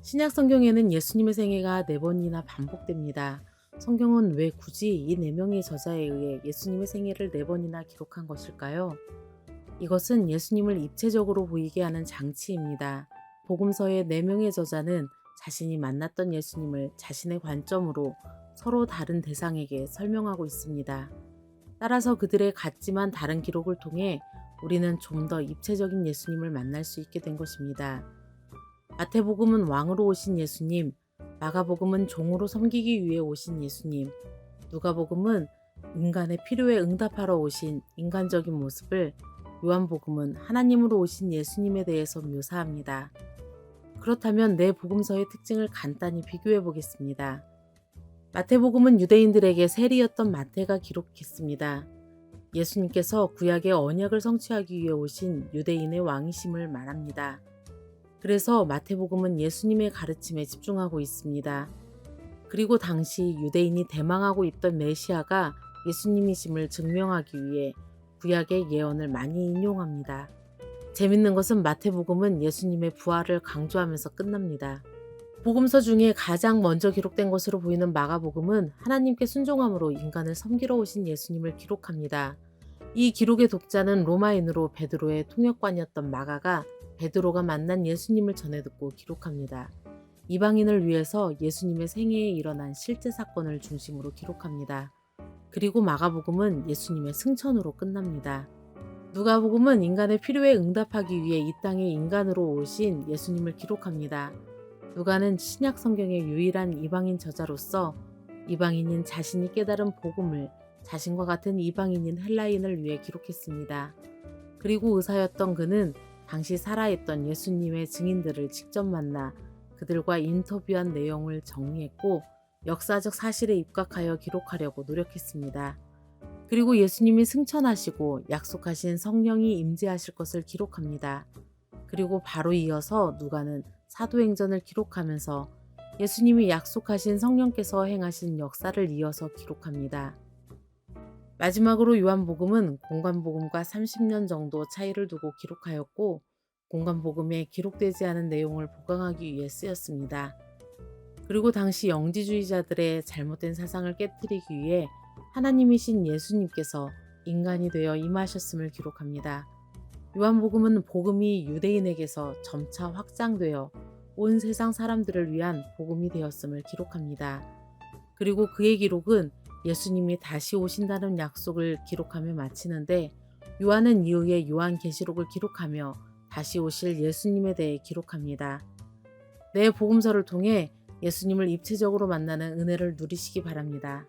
신약 성경에는 예수님의 생애가 4번이나 반복됩니다. 성경은 왜 굳이 이 4명의 저자에 의해 예수님의 생애를 4번이나 기록한 것일까요? 이것은 예수님을 입체적으로 보이게 하는 장치입니다. 복음서의 4명의 저자는 자신이 만났던 예수님을 자신의 관점으로 서로 다른 대상에게 설명하고 있습니다. 따라서 그들의 같지만 다른 기록을 통해 우리는 좀 더 입체적인 예수님을 만날 수 있게 된 것입니다. 마태복음은 왕으로 오신 예수님, 마가복음은 종으로 섬기기 위해 오신 예수님, 누가복음은 인간의 필요에 응답하러 오신 인간적인 모습을, 요한복음은 하나님으로 오신 예수님에 대해서 묘사합니다. 그렇다면 네 복음서의 특징을 간단히 비교해 보겠습니다. 마태복음은 유대인들에게 세리였던 마태가 기록했습니다. 예수님께서 구약의 언약을 성취하기 위해 오신 유대인의 왕이심을 말합니다. 그래서 마태복음은 예수님의 가르침에 집중하고 있습니다. 그리고 당시 유대인이 대망하고 있던 메시아가 예수님이심을 증명하기 위해 구약의 예언을 많이 인용합니다. 재밌는 것은 마태복음은 예수님의 부활을 강조하면서 끝납니다. 복음서 중에 가장 먼저 기록된 것으로 보이는 마가복음은 하나님께 순종함으로 인간을 섬기러 오신 예수님을 기록합니다. 이 기록의 독자는 로마인으로 베드로의 통역관이었던 마가가 베드로가 만난 예수님을 전해 듣고 기록합니다. 이방인을 위해서 예수님의 생애에 일어난 실제 사건을 중심으로 기록합니다. 그리고 마가복음은 예수님의 승천으로 끝납니다. 누가복음은 인간의 필요에 응답하기 위해 이 땅에 인간으로 오신 예수님을 기록합니다. 누가는 신약 성경의 유일한 이방인 저자로서 이방인인 자신이 깨달은 복음을 자신과 같은 이방인인 헬라인을 위해 기록했습니다. 그리고 의사였던 그는 당시 살아있던 예수님의 증인들을 직접 만나 그들과 인터뷰한 내용을 정리했고 역사적 사실에 입각하여 기록하려고 노력했습니다. 그리고 예수님이 승천하시고 약속하신 성령이 임재하실 것을 기록합니다. 그리고 바로 이어서 누가는 사도행전을 기록하면서 예수님이 약속하신 성령께서 행하신 역사를 이어서 기록합니다. 마지막으로 요한복음은 공관복음과 30년 정도 차이를 두고 기록하였고 공관복음에 기록되지 않은 내용을 보강하기 위해 쓰였습니다. 그리고 당시 영지주의자들의 잘못된 사상을 깨뜨리기 위해 하나님이신 예수님께서 인간이 되어 임하셨음을 기록합니다. 요한복음은 복음이 유대인에게서 점차 확장되어 온 세상 사람들을 위한 복음이 되었음을 기록합니다. 그리고 그의 기록은 예수님이 다시 오신다는 약속을 기록하며 마치는데 요한은 이후에 요한계시록을 기록하며 다시 오실 예수님에 대해 기록합니다. 내 복음서를 통해 예수님을 입체적으로 만나는 은혜를 누리시기 바랍니다.